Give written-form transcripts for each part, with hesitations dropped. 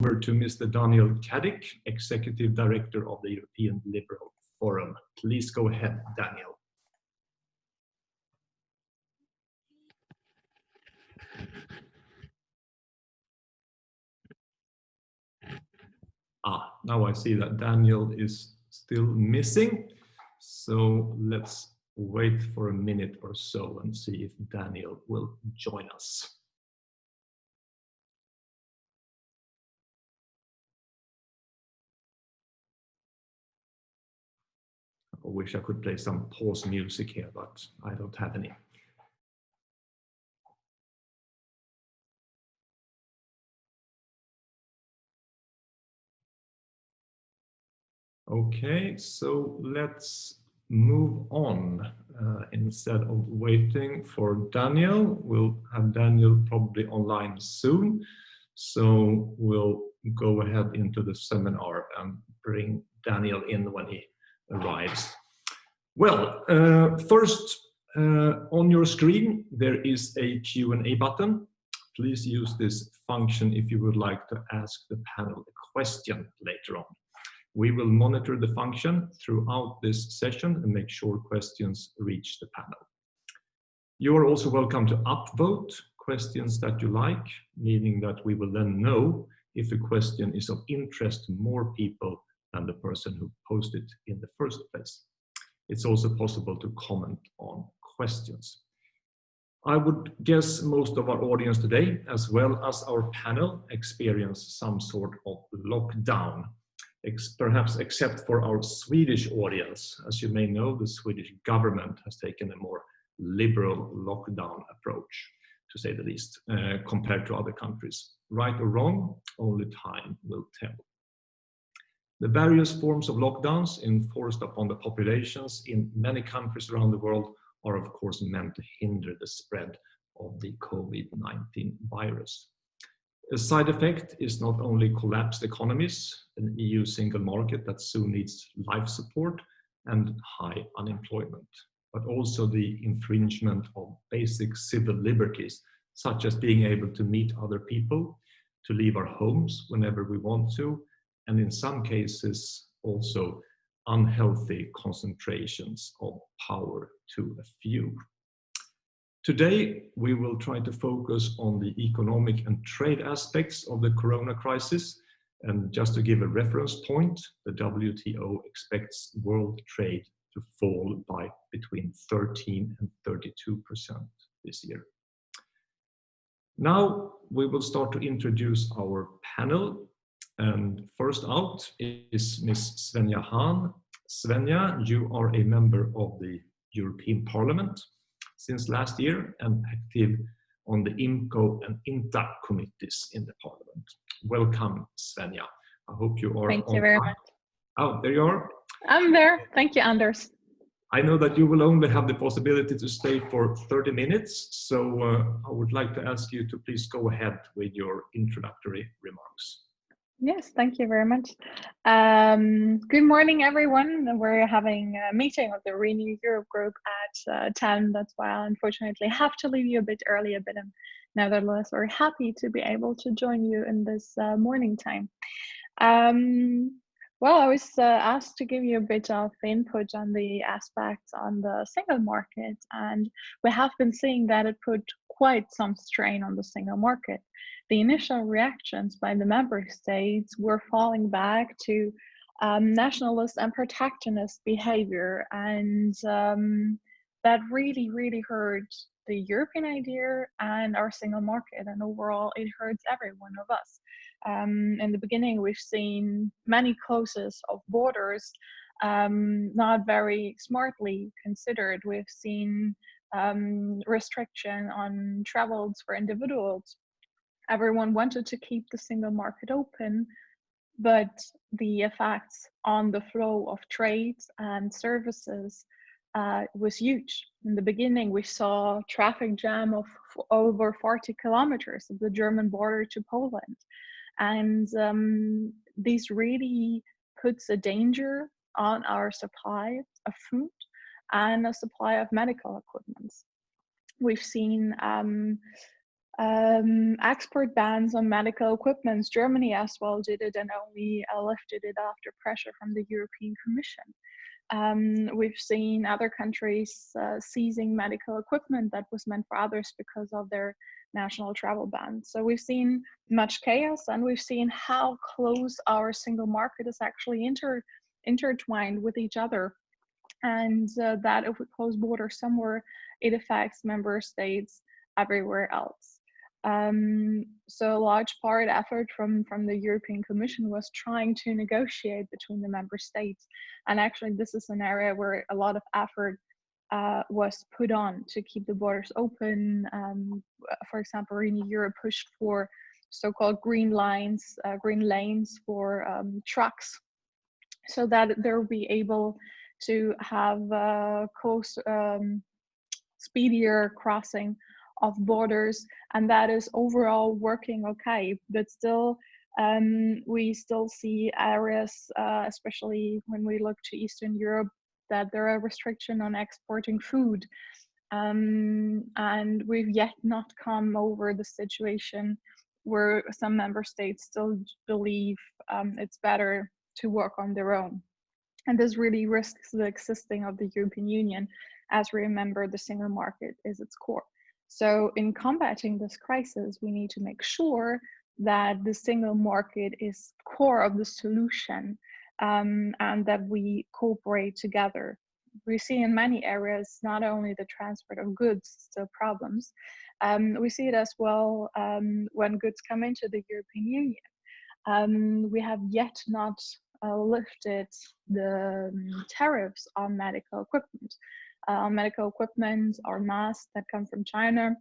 over to Mr. Daniel Caddick, Executive Director of the European Liberal Forum. Please go ahead, Daniel. Now I see that Daniel is still missing. So let's wait for a minute or so and see if Daniel will join us. I wish I could play some pause music here, but I don't have any. Okay, so let's move on. Instead of waiting for Daniel, we'll have Daniel probably online soon. So we'll go ahead into the seminar and bring Daniel in when he arrives. Well, first on your screen, there is a Q&A button. Please use this function if you would like to ask the panel a question later on. We will monitor the function throughout this session and make sure questions reach the panel. You are also welcome to upvote questions that you like, meaning that we will then know if a question is of interest to more people than the person who posted in the first place. It's also possible to comment on questions. I would guess most of our audience today, as well as our panel, experience some sort of lockdown. Perhaps except for our Swedish audience. As you may know, the Swedish government has taken a more liberal lockdown approach, to say the least, compared to other countries. Right or wrong, only time will tell. The various forms of lockdowns enforced upon the populations in many countries around the world are of course meant to hinder the spread of the COVID-19 virus. A side effect is not only collapsed economies, an EU single market that soon needs life support and high unemployment, but also the infringement of basic civil liberties, such as being able to meet other people, to leave our homes whenever we want to, and in some cases also unhealthy concentrations of power to a few. Today, we will try to focus on the economic and trade aspects of the corona crisis. And just to give a reference point, the WTO expects world trade to fall by between 13 and 32% this year. Now, we will start to introduce our panel. And first out is Ms. Svenja Hahn. Svenja, you are a member of the European Parliament since last year and active on the IMCO and INTA committees in the Parliament. Welcome, Svenja. I hope you are. Thank you very much. Oh, there you are. I'm there. Thank you, Anders. I know that you will only have the possibility to stay for 30 minutes, so I would like to ask you to please go ahead with your introductory remarks. Yes, thank you very much. Good morning, everyone. We're having a meeting of the Renew Europe group at 10. That's why I unfortunately have to leave you a bit earlier, but I'm nevertheless very happy to be able to join you in this morning time. Well, I was asked to give you a bit of input on the aspects on the single market, and we have been seeing that it put quite some strain on the single market. The initial reactions by the member states were falling back to nationalist and protectionist behavior, and that really hurt the European idea and our single market, and overall it hurts every one of us. In the beginning, we've seen many closures of borders, not very smartly considered. We've seen restriction on travels for individuals. Everyone wanted to keep the single market open, but the effects on the flow of trade and services was huge. In the beginning, we saw traffic jam of over 40 kilometers of the German border to Poland. And this really puts a danger on our supply of food and a supply of medical equipment. We've seen Export bans on medical equipment. Germany as well did it and only lifted it after pressure from the European Commission. We've seen other countries seizing medical equipment that was meant for others because of their national travel bans. So we've seen much chaos, and we've seen how close our single market is actually intertwined with each other. And that if we close borders somewhere, it affects member states everywhere else. So a large part effort from the European Commission was trying to negotiate between the member states. And actually, this is an area where a lot of effort was put on to keep the borders open. For example, Renew Europe pushed for so-called green lanes for trucks, so that they'll be able to have speedier crossing of borders, and that is overall working okay. But still, we still see areas, especially when we look to Eastern Europe, that there are restrictions on exporting food. And we've yet not come over the situation where some member states still believe it's better to work on their own. And this really risks the existing of the European Union. As we remember, the single market is its core. So in combating this crisis, we need to make sure that the single market is core of the solution, and that we cooperate together. We see in many areas, not only the transport of goods still problems, we see it as well when goods come into the European Union. We have yet not lifted the tariffs on medical equipment. Medical equipment or masks that come from China,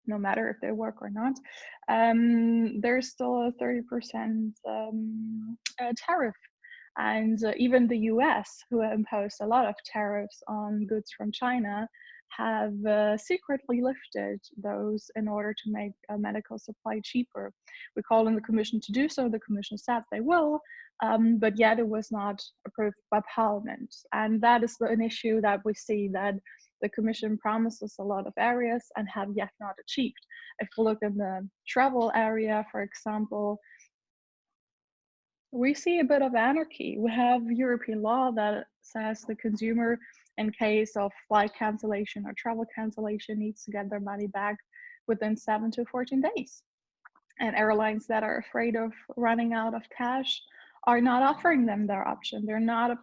no matter if they work or not, there's still a 30% tariff. And even the US, who imposed a lot of tariffs on goods from China, have secretly lifted those in order to make medical supply cheaper. We called on the Commission to do so. The Commission said they will, but yet it was not approved by Parliament. And that is an issue that we see, that the Commission promises a lot of areas and have yet not achieved. If we look in the travel area, for example, we see a bit of anarchy. We have European law that says the consumer, in case of flight cancellation or travel cancellation, needs to get their money back within 7 to 14 days. And airlines that are afraid of running out of cash are not offering them their option. They're not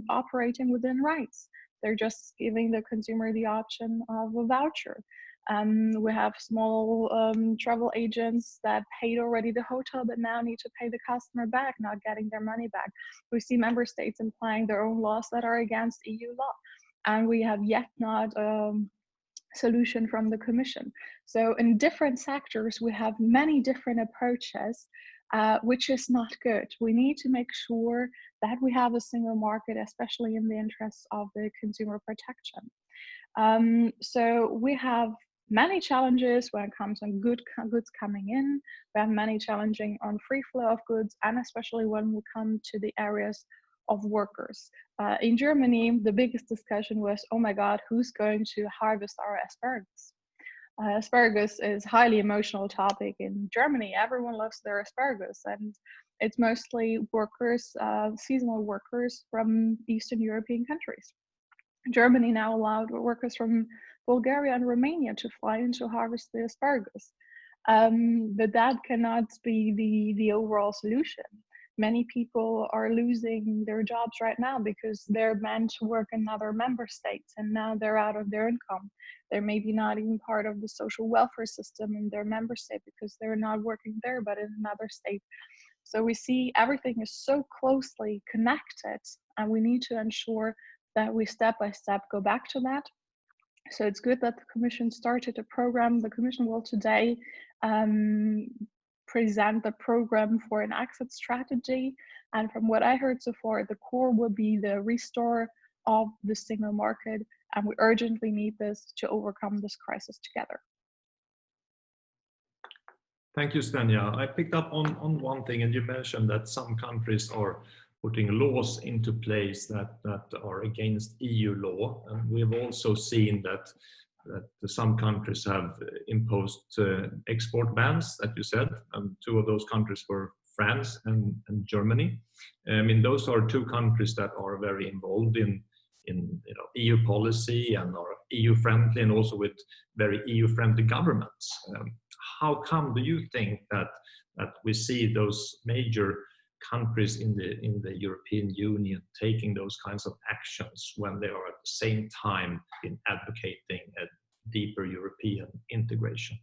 operating within rights. They're just giving the consumer the option of a voucher. We have small travel agents that paid already the hotel, but now need to pay the customer back, not getting their money back. We see member states implying their own laws that are against EU law. And we have yet not solution from the Commission. So in different sectors, we have many different approaches, which is not good. We need to make sure that we have a single market, especially in the interests of the consumer protection. So we have many challenges when it comes on goods coming in. We have many challenging on free flow of goods, and especially when we come to the areas of workers. In Germany, the biggest discussion was, oh my God, who's going to harvest our asparagus? Asparagus is a highly emotional topic in Germany. Everyone loves their asparagus, and it's mostly workers, seasonal workers from Eastern European countries. Germany now allowed workers from Bulgaria and Romania to fly in to harvest the asparagus. But that cannot be the overall solution. Many people are losing their jobs right now because they're meant to work in other member states, and now they're out of their income. They're maybe not even part of the social welfare system in their member state because they're not working there, but in another state. So we see everything is so closely connected, and we need to ensure that we step by step go back to that. So it's good that the Commission started a program. The Commission will today present the program for an exit strategy. And from what I heard so far, the core will be the restore of the single market. And we urgently need this to overcome this crisis together. Thank you, Stenya. I picked up on one thing, and you mentioned that some countries are putting laws into place that are against EU law. And we've also seen that that some countries have imposed export bans, that you said, and two of those countries were France and Germany. I mean, those are two countries that are very involved in EU policy and are EU friendly, and also with very EU friendly governments. How come do you think that we see those major countries in the European Union taking those kinds of actions when they are at the same time in advocating a deeper European integration?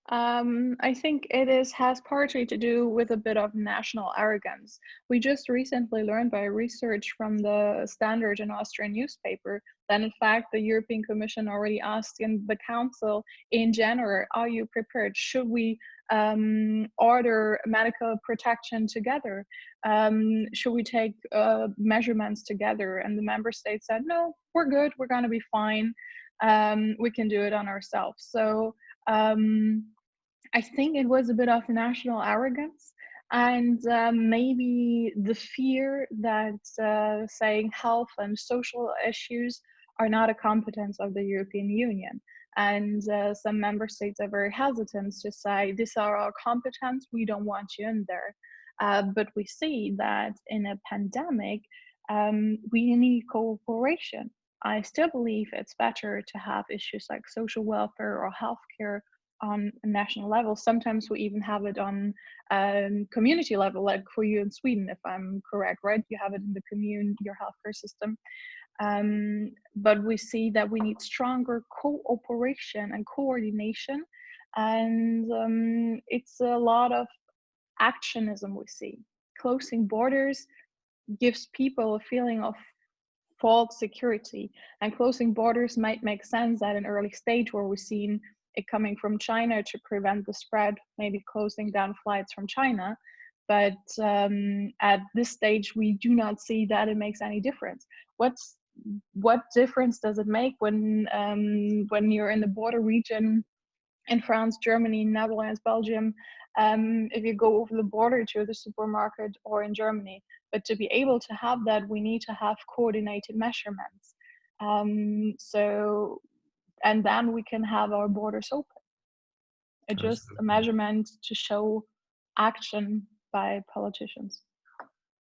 I think it has partly to do with a bit of national arrogance. We just recently learned by research from the Standard and Austrian newspaper that in fact the European Commission already asked in the Council in January, are you prepared? Should we order medical protection together? Should we take measurements together? And the member states said, no, we're good, we're gonna be fine. We can do it on ourselves. So I think it was a bit of national arrogance, and maybe the fear that saying health and social issues are not a competence of the European Union. And some member states are very hesitant to say, these are our competence, we don't want you in there. But we see that in a pandemic, we need cooperation. I still believe it's better to have issues like social welfare or healthcare on a national level. Sometimes we even have it on community level, like for you in Sweden, if I'm correct, right? You have it in the commune, your healthcare system. But we see that we need stronger cooperation and coordination, and it's a lot of actionism we see. Closing borders gives people a feeling of false security, and closing borders might make sense at an early stage where we've seen it coming from China to prevent the spread, maybe closing down flights from China. But at this stage, we do not see that it makes any difference. What difference does it make when you're in the border region in France, Germany, Netherlands, Belgium, if you go over the border to the supermarket, or in Germany? But to be able to have that, we need to have coordinated measurements. And then we can have our borders open. It's just a measurement to show action by politicians.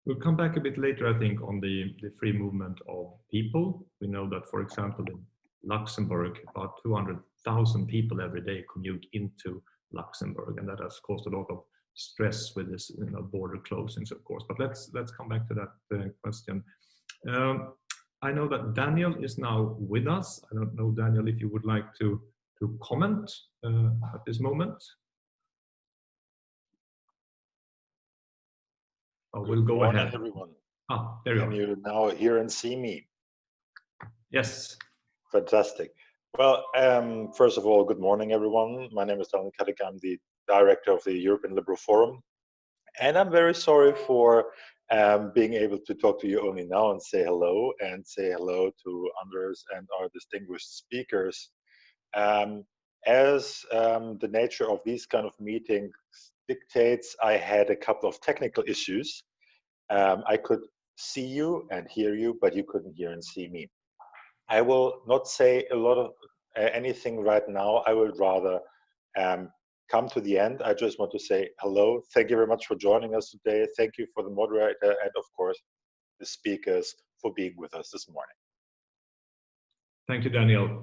We'll come back a bit later, I think, on the free movement of people. We know that, for example, in Luxembourg, about 200,000 people every day commute into Luxembourg, and that has caused a lot of stress with this, border closings, of course. But let's come back to that question. I know that Daniel is now with us. I don't know, Daniel, if you would like to comment at this moment. We'll go ahead. Everyone. There you are. Can you now hear and see me? Yes. Fantastic. Well, first of all, good morning, everyone. My name is Daniel Kadek. I'm the director of the European Liberal Forum. And I'm very sorry for being able to talk to you only now and say hello to Anders and our distinguished speakers. As the nature of these kind of meetings dictates, I had a couple of technical issues. I could see you and hear you, but you couldn't hear and see me. I will not say a lot of anything right now. I would rather come to the end. I just want to say hello. Thank you very much for joining us today. Thank you for the moderator and, of course, the speakers for being with us this morning. Thank you, Daniel.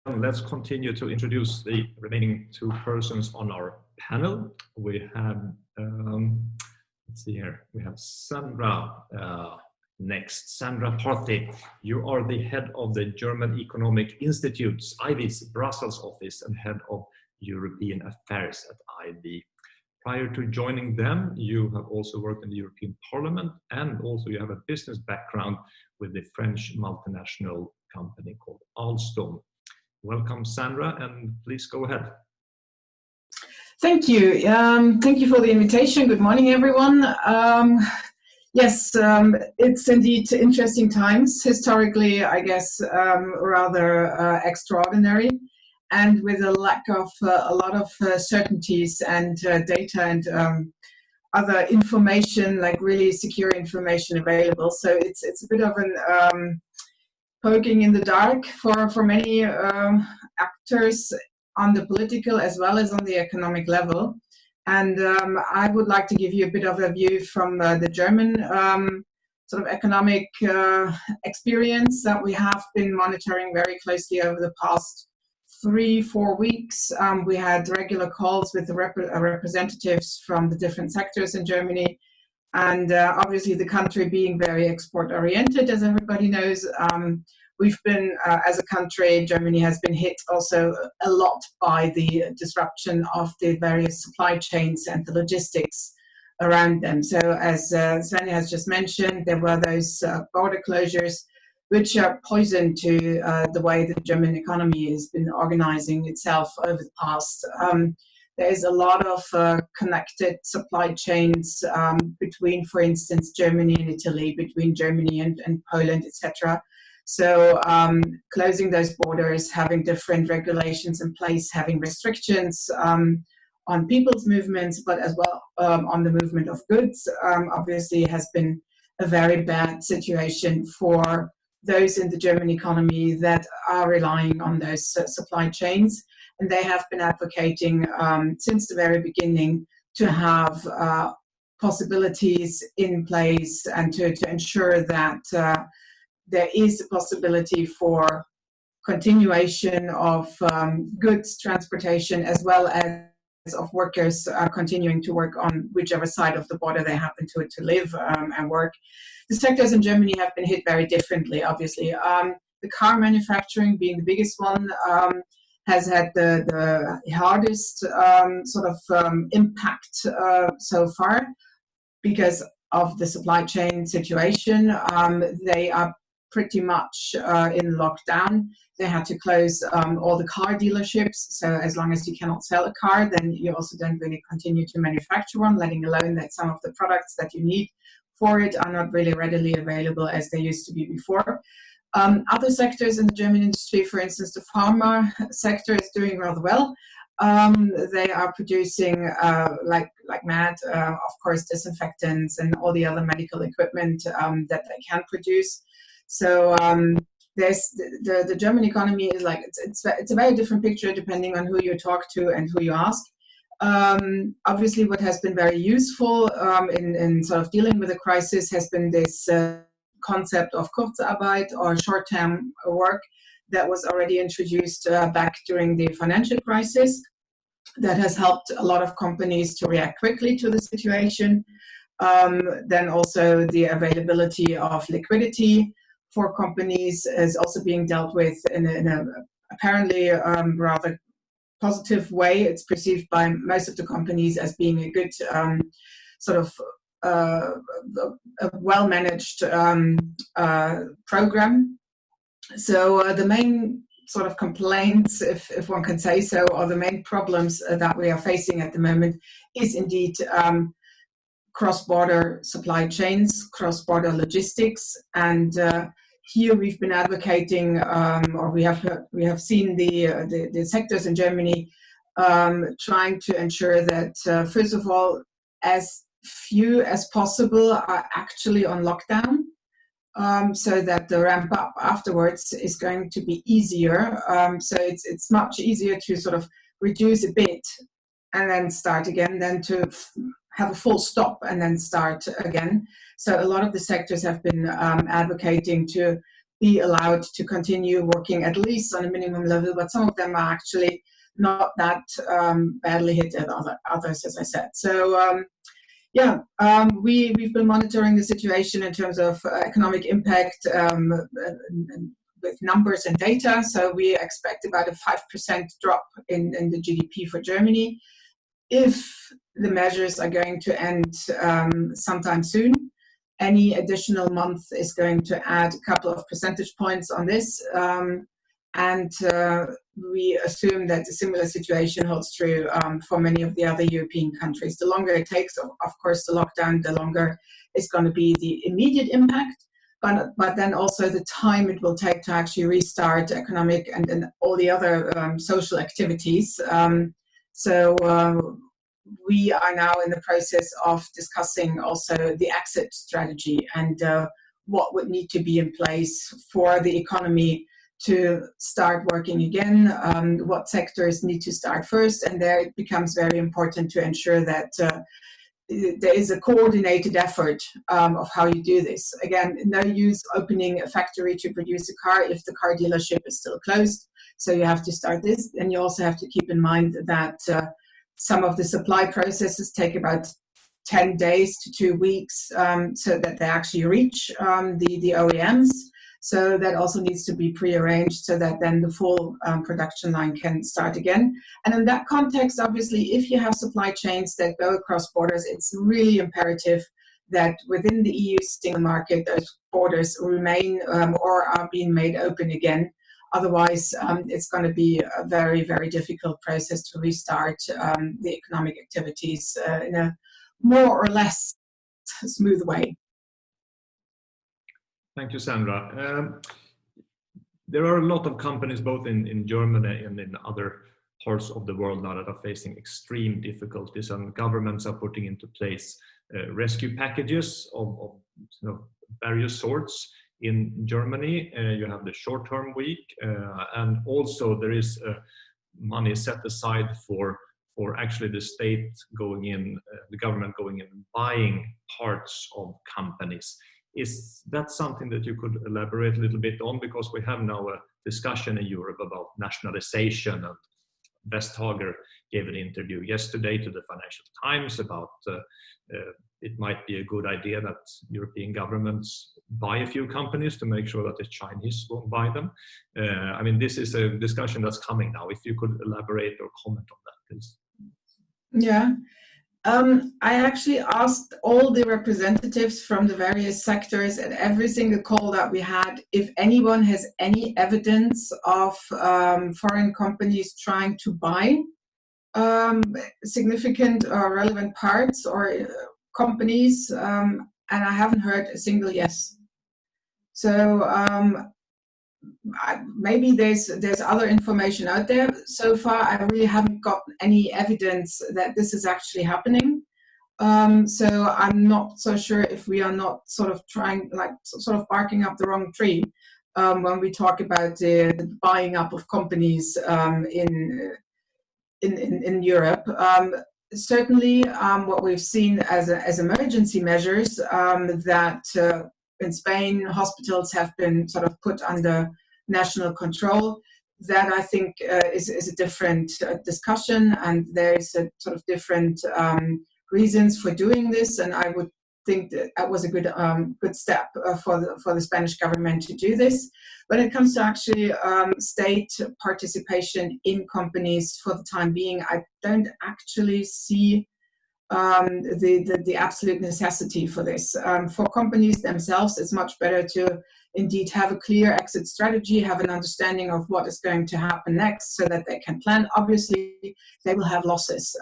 Let's continue to introduce the remaining two persons on our panel. We have, let's see here, we have Sandra next. Sandra Party, you are the head of the German Economic Institute's IB's Brussels office and head of European Affairs at IB. Prior to joining them, you have also worked in the European Parliament, and also you have a business background with the French multinational company called Alstom. Welcome, Sandra, and please go ahead. Thank you. Thank you for the invitation. Good morning, everyone. Yes, it's indeed interesting times. Historically, I guess, rather extraordinary, and with a lack of a lot of certainties and data and other information, like really secure information available. So it's a bit of an poking in the dark for many actors on the political as well as on the economic level. And I would like to give you a bit of a view from the German sort of economic experience that we have been monitoring very closely over the past 3-4 weeks. We had regular calls with the representatives from the different sectors in Germany. And obviously the country being very export oriented, as everybody knows, we've been, as a country, Germany has been hit also a lot by the disruption of the various supply chains and the logistics around them. So as Svenja has just mentioned, there were those border closures, which are poison to the way the German economy has been organizing itself over the past. There is a lot of connected supply chains between, for instance, Germany and Italy, between Germany and Poland, etc. So closing those borders, having different regulations in place, having restrictions on people's movements, but as well on the movement of goods, obviously has been a very bad situation for those in the German economy that are relying on those supply chains. And they have been advocating since the very beginning to have possibilities in place and to ensure that there is a possibility for continuation of goods transportation as well as of workers continuing to work on whichever side of the border they happen to live and work. The sectors in Germany have been hit very differently, obviously. The car manufacturing being the biggest one has had the hardest impact so far because of the supply chain situation. They are pretty much in lockdown. They had to close all the car dealerships. So as long as you cannot sell a car, then you also don't really continue to manufacture one, letting alone that some of the products that you need for it are not really readily available as they used to be before. Other sectors in the German industry, for instance, the pharma sector is doing rather well. They are producing like mad, of course, disinfectants and all the other medical equipment that they can produce. So there's the German economy is like it's a very different picture depending on who you talk to and who you ask. Obviously, what has been very useful in sort of dealing with the crisis has been this concept of Kurzarbeit or short-term work that was already introduced back during the financial crisis. That has helped a lot of companies to react quickly to the situation. Then also the availability of liquidity for companies is also being dealt with in a apparently rather positive way. It's perceived by most of the companies as being a good a well-managed program. So the main sort of complaints, if one can say so, or the main problems that we are facing at the moment is indeed cross-border supply chains, cross-border logistics, and here we've been advocating, or we have seen the sectors in Germany trying to ensure that first of all, as few as possible are actually on lockdown, so that the ramp up afterwards is going to be easier. So it's much easier to sort of reduce a bit and then start again than to have a full stop and then start again. So a lot of the sectors have been advocating to be allowed to continue working at least on a minimum level, but some of them are actually not that badly hit as others, as I said. So we've been monitoring the situation in terms of economic impact with numbers and data. So we expect about a 5% drop in the GDP for Germany if the measures are going to end sometime soon. Any additional month is going to add a couple of percentage points on this. And we assume that a similar situation holds true for many of the other European countries. The longer it takes, of course, the lockdown, the longer it's going to be the immediate impact, but then also the time it will take to actually restart economic and all the other social activities. We are now in the process of discussing also the exit strategy and what would need to be in place for the economy to start working again, what sectors need to start first, and there it becomes very important to ensure that there is a coordinated effort of how you do this. Again, no use opening a factory to produce a car if the car dealership is still closed. So you have to start this, and you also have to keep in mind that some of the supply processes take about 10 days to 2 weeks so that they actually reach the OEMs. So that also needs to be prearranged so that then the full production line can start again. And in that context, obviously, if you have supply chains that go across borders, it's really imperative that within the EU single market, those borders remain or are being made open again. Otherwise, it's going to be a very, very difficult process to restart the economic activities in a more or less smooth way. Thank you, Sandra. There are a lot of companies both in Germany and in other parts of the world now that are facing extreme difficulties, and governments are putting into place rescue packages of various sorts. In Germany, you have the short-term week, and also there is money set aside for actually the state going in, the government going in and buying parts of companies. Is that something that you could elaborate a little bit on? Because we have now a discussion in Europe about nationalization, and Vestager gave an interview yesterday to the Financial Times about it might be a good idea that European governments buy a few companies to make sure that the Chinese won't buy them. I mean, this is a discussion that's coming now. If you could elaborate or comment on that, please. Yeah. I actually asked all the representatives from the various sectors at every single call that we had if anyone has any evidence of foreign companies trying to buy significant or relevant parts or companies, and I haven't heard a single yes. So maybe there's other information out there. So far, I really haven't got any evidence that this is actually happening. So I'm not so sure if we are not sort of trying, like sort of barking up the wrong tree when we talk about the buying up of companies in Europe. Certainly, what we've seen as emergency measures that in Spain, hospitals have been sort of put under national control. That I think is a different discussion, and there is a sort of different reasons for doing this. And I would think that was a good step for the Spanish government to do this. When it comes to actually state participation in companies for the time being, I don't actually see the absolute necessity for this. For companies themselves, it's much better to indeed have a clear exit strategy, have an understanding of what is going to happen next so that they can plan. Obviously, they will have losses,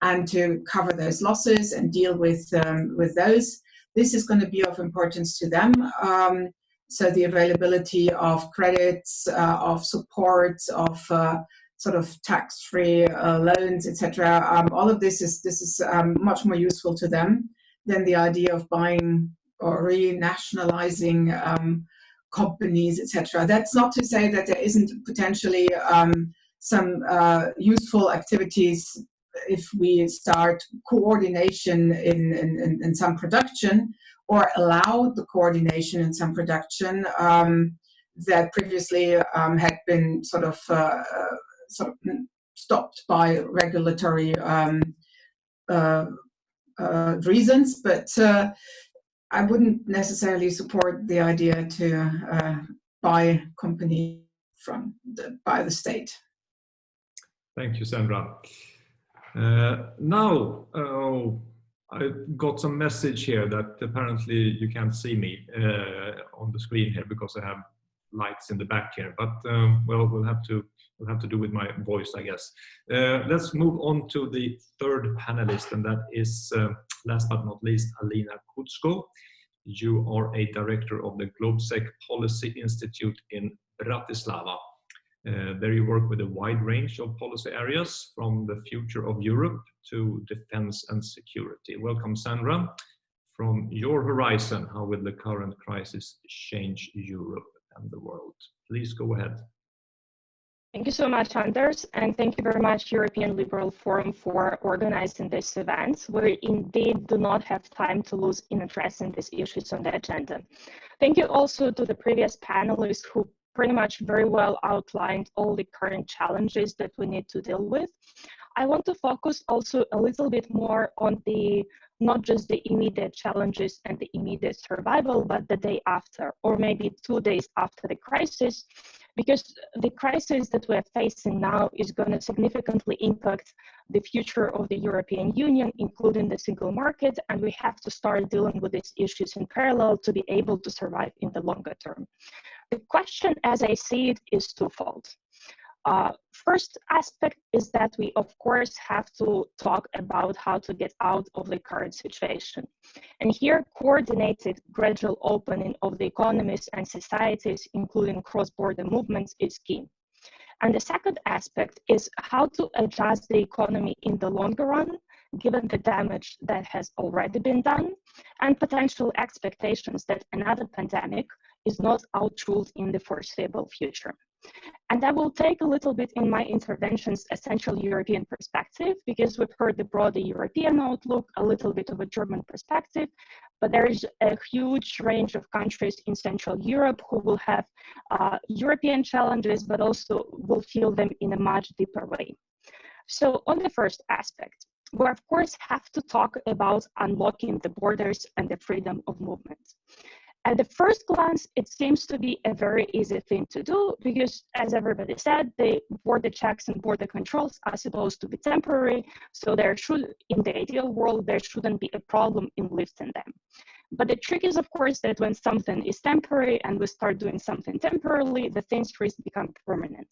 and to cover those losses and deal with those, this is going to be of importance to them. So the availability of credits, of support, of sort of tax-free loans, etc. All of this is much more useful to them than the idea of buying or renationalizing companies, etc. That's not to say that there isn't potentially some useful activities if we start coordination in some production, or allow the coordination in some production that previously had been sort of stopped by regulatory reasons. But I wouldn't necessarily support the idea to buy company by the state. Thank you, Sandra. Now, I got some message here that apparently you can't see me on the screen here because I have lights in the back here. But well, we'll have to do with my voice, I guess. Let's move on to the third panelist, and that is, last but not least, Alina Kutsko. You are a director of the GlobeSec Policy Institute in Bratislava. There you work with a wide range of policy areas, from the future of Europe to defense and security. Welcome, Sandra, from your horizon, how will the current crisis change Europe and the world? Please go ahead. Thank you so much, Anders, and thank you very much, European Liberal Forum, for organizing this event. We indeed do not have time to lose in addressing these issues on the agenda. Thank you also to the previous panelists who pretty much very well outlined all the current challenges that we need to deal with. I want to focus also a little bit more on not just the immediate challenges and the immediate survival, but the day after, or maybe 2 days after the crisis, because the crisis that we're facing now is going to significantly impact the future of the European Union, including the single market, and we have to start dealing with these issues in parallel to be able to survive in the longer term. The question, as I see it, is twofold. First aspect is that we, of course, have to talk about how to get out of the current situation. And here, coordinated gradual opening of the economies and societies, including cross-border movements, is key. And the second aspect is how to adjust the economy in the longer run, given the damage that has already been done, and potential expectations that another pandemic is not outruled in the foreseeable future. And I will take a little bit in my interventions a Central European perspective, because we've heard the broader European outlook, a little bit of a German perspective, but there is a huge range of countries in Central Europe who will have European challenges, but also will feel them in a much deeper way. So on the first aspect, we of course have to talk about unlocking the borders and the freedom of movement. At the first glance, it seems to be a very easy thing to do because, as everybody said, the border checks and border controls are supposed to be temporary, so there should, in the ideal world, there shouldn't be a problem in lifting them. But the trick is, of course, that when something is temporary and we start doing something temporarily, the things risk become permanent.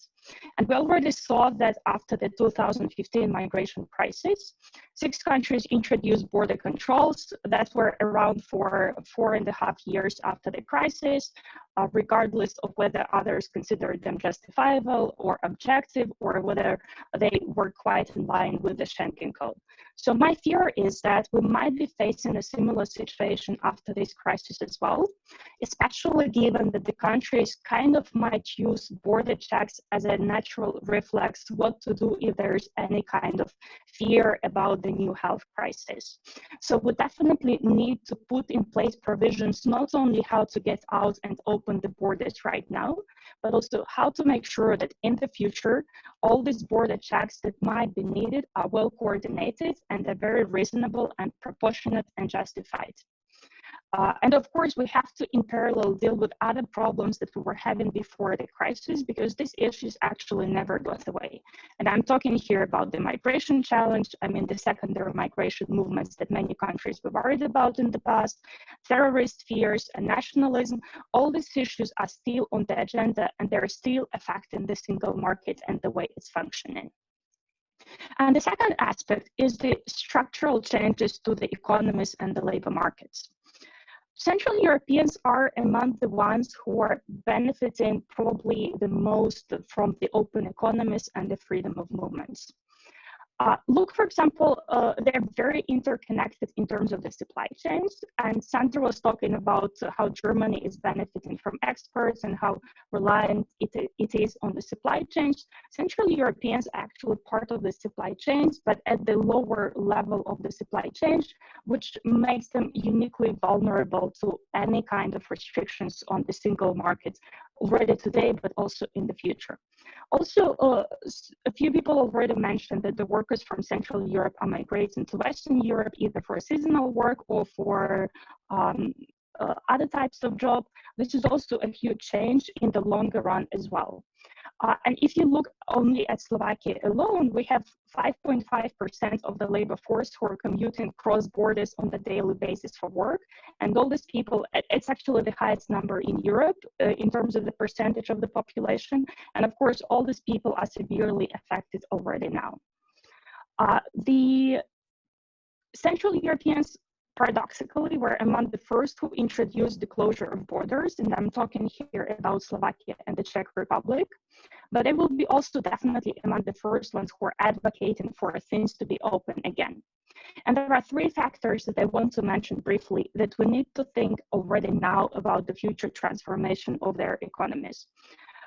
And we already saw that after the 2015 migration crisis, 6 countries introduced border controls that were around for 4.5 years after the crisis, regardless of whether others considered them justifiable or objective, or whether they were quite in line with the Schengen Code. So my fear is that we might be facing a similar situation after this crisis as well, especially given that the countries kind of might use border checks as a natural reflex what to do if there's any kind of fear about the new health crisis. So we definitely need to put in place provisions, not only how to get out and open the borders right now, but also how to make sure that in the future, all these border checks that might be needed are well coordinated and are very reasonable and proportionate and justified. And of course, we have to in parallel deal with other problems that we were having before the crisis, because these issues actually never got away. And I'm talking here about the migration challenge, I mean the secondary migration movements that many countries were worried about in the past, terrorist fears and nationalism. All these issues are still on the agenda and they're still affecting the single market and the way it's functioning. And the second aspect is the structural changes to the economies and the labor markets. Central Europeans are among the ones who are benefiting probably the most from the open economies and the freedom of movements. Look, for example, they're very interconnected in terms of the supply chains. And Sandra was talking about how Germany is benefiting from exports and how reliant it is on the supply chains. Central Europeans are actually part of the supply chains, but at the lower level of the supply chains, which makes them uniquely vulnerable to any kind of restrictions on the single market already today, but also in the future. Also, a few people already mentioned that the workers from Central Europe are migrating to Western Europe, either for seasonal work or for other types of job. This is also a huge change in the longer run as well. And if you look only at Slovakia alone, we have 5.5% of the labor force who are commuting cross borders on a daily basis for work. And all these people, it's actually the highest number in Europe in terms of the percentage of the population. And of course, all these people are severely affected already now. The Central Europeans paradoxically, were among the first who introduced the closure of borders, and I'm talking here about Slovakia and the Czech Republic. But they will be also definitely among the first ones who are advocating for things to be open again. And there are three factors that I want to mention briefly that we need to think already now about the future transformation of their economies.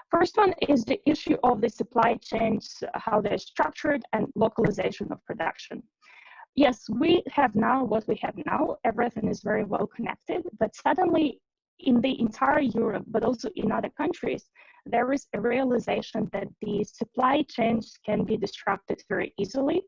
First one is the issue of the supply chains, how they're structured, and localization of production. Yes, we have now what we have now. Everything is very well connected, but suddenly in the entire Europe, but also in other countries, there is a realization that the supply chains can be disrupted very easily.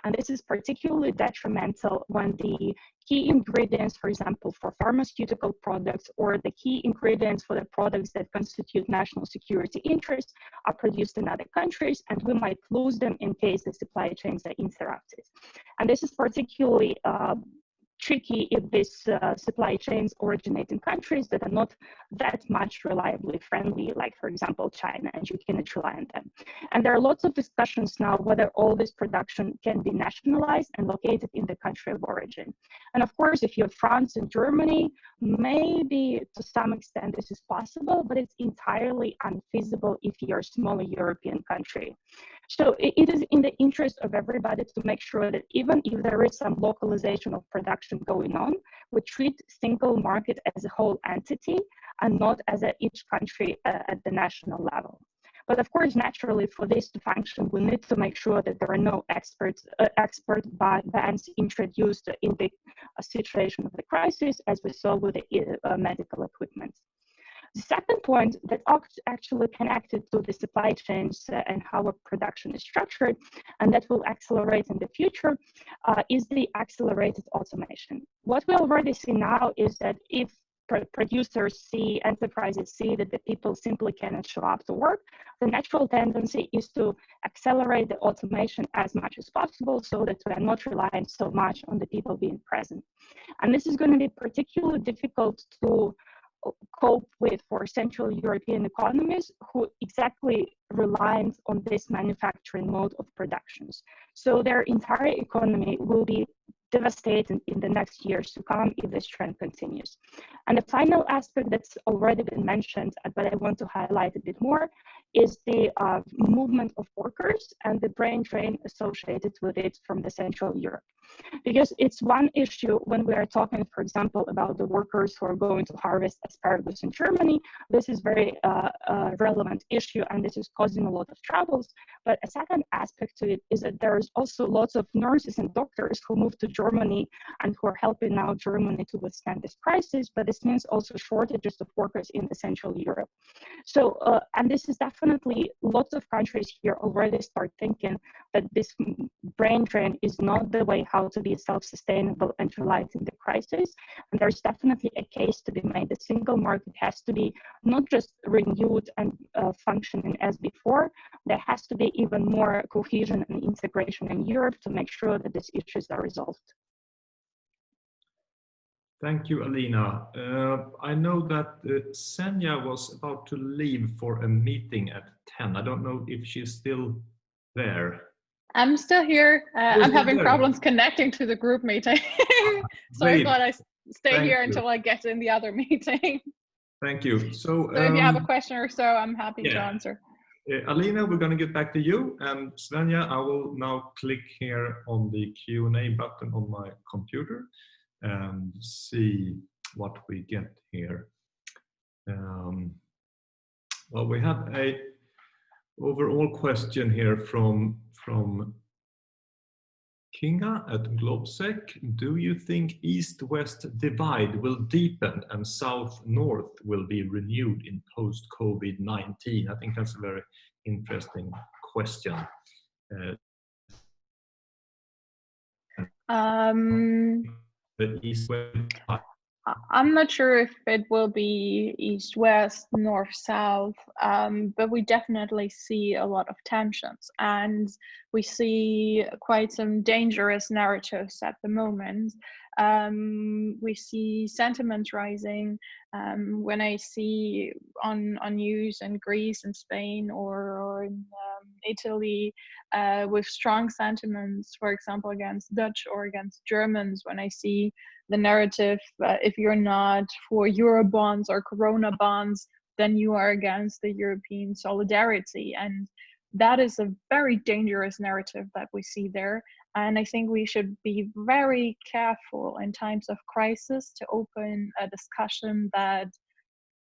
And this is particularly detrimental when the key ingredients, for example, for pharmaceutical products or the key ingredients for the products that constitute national security interests are produced in other countries, and we might lose them in case the supply chains are interrupted. And this is particularly tricky if these supply chains originate in countries that are not that much reliably friendly, like, for example, China, and you cannot rely on them. And there are lots of discussions now whether all this production can be nationalized and located in the country of origin. And of course, if you have France and Germany, maybe to some extent this is possible, but it's entirely unfeasible if you're a smaller European country. So it is in the interest of everybody to make sure that even if there is some localization of production going on, we treat single market as a whole entity and not as each country at the national level. But of course, naturally, for this to function, we need to make sure that there are no expert bans introduced in the situation of the crisis, as we saw with the medical equipment. The second point that actually connected to the supply chains and how a production is structured, and that will accelerate in the future, is the accelerated automation. What we already see now is that if producers see, enterprises see that the people simply cannot show up to work, the natural tendency is to accelerate the automation as much as possible so that we are not relying so much on the people being present. And this is going to be particularly difficult to cope with for Central European economies who exactly reliant on this manufacturing mode of productions. So their entire economy will be devastated in the next years to come if this trend continues. And the final aspect that's already been mentioned, but I want to highlight a bit more, is the movement of workers and the brain drain associated with it from the Central Europe. Because it's one issue when we are talking, for example, about the workers who are going to harvest asparagus in Germany. This is very relevant issue, and this is causing a lot of troubles. But a second aspect to it is that there's also lots of nurses and doctors who moved to Germany and who are helping now Germany to withstand this crisis. But this means also shortages of workers in the Central Europe. So, and this is definitely, lots of countries here already start thinking that this brain drain is not the way how to be self-sustainable and reliant in the crisis. And there's definitely a case to be made. The single market has to be not just renewed and functioning as before, there has to be even more cohesion and integration in Europe to make sure that these issues are resolved. Thank you, Alina. I know that Senja was about to leave for a meeting at 10. I don't know if she's still there. I'm still here. I'm having problems connecting to the group meeting. So I thought I'd stay here until I get in the other meeting. Thank you. So if you have a question or so, I'm happy to answer. Alina, we're going to get back to you. And Svenja, I will now click here on the Q&A button on my computer and see what we get here. Well, we have a overall question here from Kinga at Globsec. Do you think East-West divide will deepen and South-North will be renewed in post-COVID-19? I think that's a very interesting question. The East-West divide. I'm not sure if it will be east-west, north-south, but we definitely see a lot of tensions. And we see quite some dangerous narratives at the moment. We see sentiment rising. When I see on news in Greece and Spain or in Italy with strong sentiments, for example, against Dutch or against Germans, when I see the narrative, if you're not for Euro bonds or Corona bonds, then you are against the European solidarity. And that is a very dangerous narrative that we see there. And I think we should be very careful in times of crisis to open a discussion that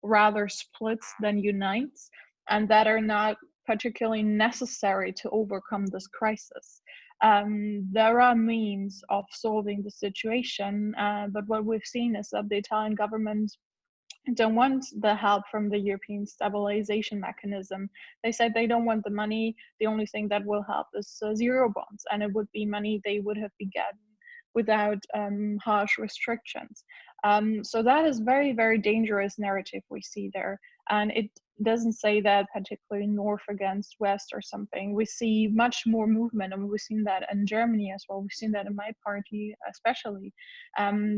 rather splits than unites, and that are not particularly necessary to overcome this crisis. There are means of solving the situation, but what we've seen is that the Italian government don't want the help from the European stabilization mechanism. They said they don't want the money. The only thing that will help is zero bonds, and it would be money they would have been getting without harsh restrictions. So that is very, very dangerous narrative we see there. And it doesn't say that particularly North against West or something. We see much more movement, and we've seen that in Germany as well. We've seen that in my party especially.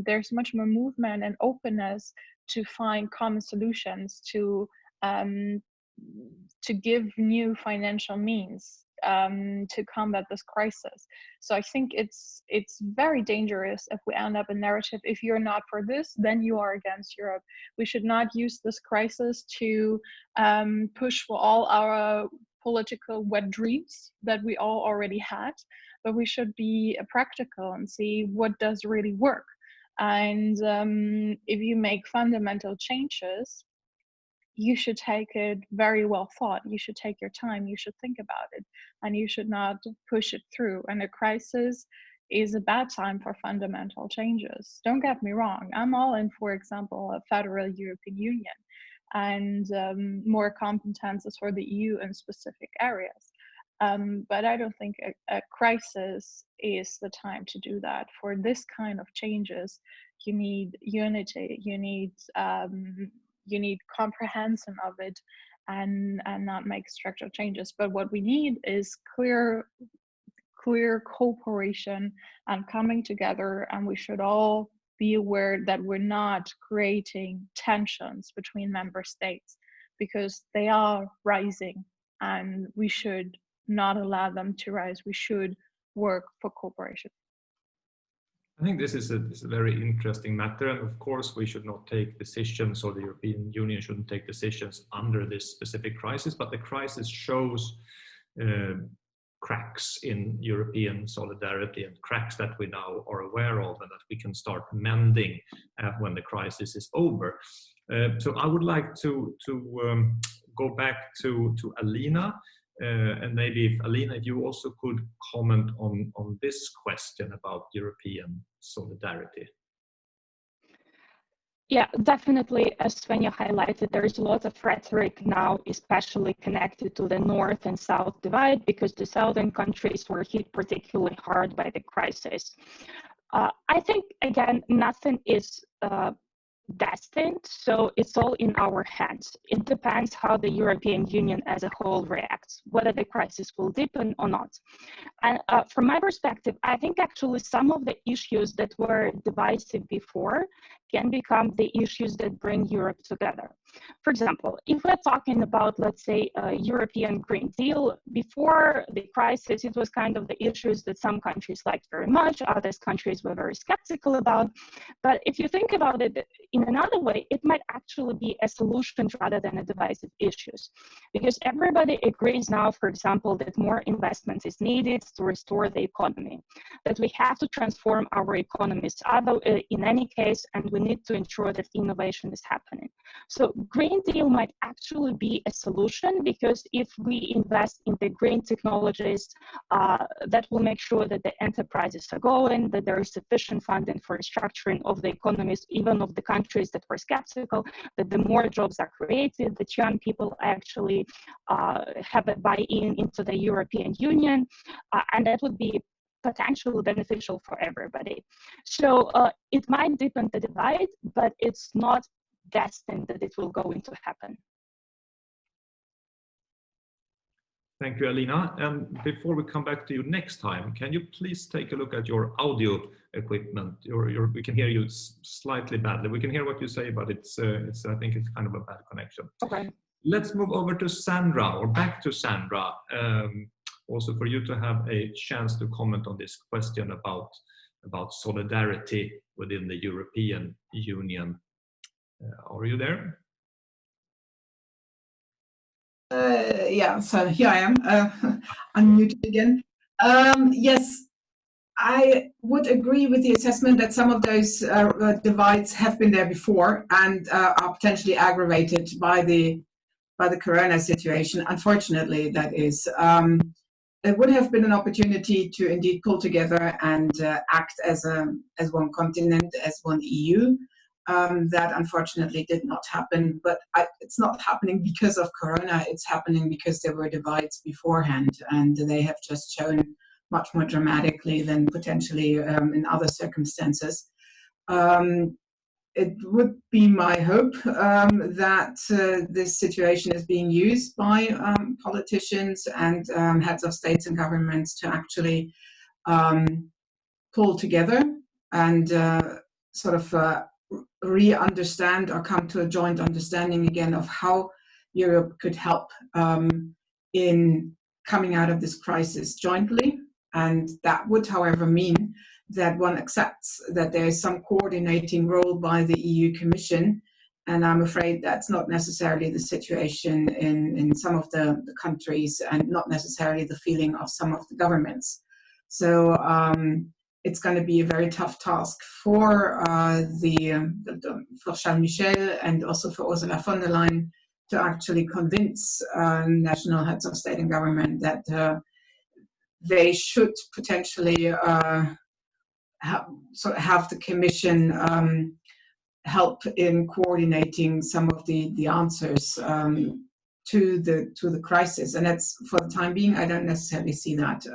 There's much more movement and openness to find common solutions, to give new financial means to combat this crisis. So I think it's very dangerous if we end up a narrative, if you're not for this, then you are against Europe. We should not use this crisis to push for all our political wet dreams that we all already had, but we should be practical and see what does really work. And if you make fundamental changes, you should take it very well thought. You should take your time, you should think about it, and you should not push it through. And a crisis is a bad time for fundamental changes. Don't get me wrong, I'm all in, for example, a federal European Union and more competences for the EU in specific areas. But I don't think a crisis is the time to do that. For this kind of changes, you need unity, you need comprehension of it, and not make structural changes. But what we need is clear cooperation and coming together, and we should all be aware that we're not creating tensions between member states, because they are rising and we should not allow them to rise. We should work for cooperation. I think this is a very interesting matter, and of course we should not take decisions, or the European Union shouldn't take decisions under this specific crisis, but the crisis shows cracks in European solidarity, and cracks that we now are aware of and that we can start mending when the crisis is over. So I would like to go back to Alina. And maybe if Alina, if you also could comment on this question about European solidarity. Yeah, definitely. As Svenja highlighted, there is a lot of rhetoric now, especially connected to the North and South divide, because the southern countries were hit particularly hard by the crisis. I think, again, nothing is destined, so it's all in our hands. It depends how the European Union as a whole reacts, whether the crisis will deepen or not. And from my perspective, I think actually some of the issues that were divisive before can become the issues that bring Europe together. For example, if we're talking about, let's say, a European Green Deal, before the crisis, it was kind of the issues that some countries liked very much, other countries were very skeptical about. But if you think about it in another way, it might actually be a solution rather than a divisive issues. Because everybody agrees now, for example, that more investment is needed to restore the economy, that we have to transform our economies in any case, and we need to ensure that innovation is happening. So Green Deal might actually be a solution, because if we invest in the green technologies, that will make sure that the enterprises are going, that there is sufficient funding for restructuring of the economies, even of the countries that were skeptical, that the more jobs are created, that young people actually have a buy-in into the European Union, and that would be potentially beneficial for everybody. So it might deepen the divide, but it's not destined that it will go into happen. Thank you, Alina. And before we come back to you next time, can you please take a look at your audio equipment? We can hear you slightly badly. We can hear what you say, but I think it's kind of a bad connection. Okay. Let's move over to Sandra, or back to Sandra. Also for you to have a chance to comment on this question about solidarity within the European Union. Are you there? Yeah, so here I am, unmuted again. Yes, I would agree with the assessment that some of those divides have been there before and are potentially aggravated by the corona situation. Unfortunately, that is. It would have been an opportunity to indeed pull together and act as one continent, as one EU. That unfortunately did not happen, but it's not happening because of Corona, it's happening because there were divides beforehand, and they have just shown much more dramatically than potentially in other circumstances. It would be my hope that this situation is being used by politicians and heads of states and governments to actually pull together and sort of re-understand or come to a joint understanding again of how Europe could help in coming out of this crisis jointly. And that would, however, mean that one accepts that there is some coordinating role by the EU Commission. And I'm afraid that's not necessarily the situation in some of the countries, and not necessarily the feeling of some of the governments. So it's going to be a very tough task for for Charles Michel and also for Ursula von der Leyen to actually convince national heads of state and government that they should potentially have the Commission help in coordinating some of the answers to the crisis. And that's, for the time being, I don't necessarily see that.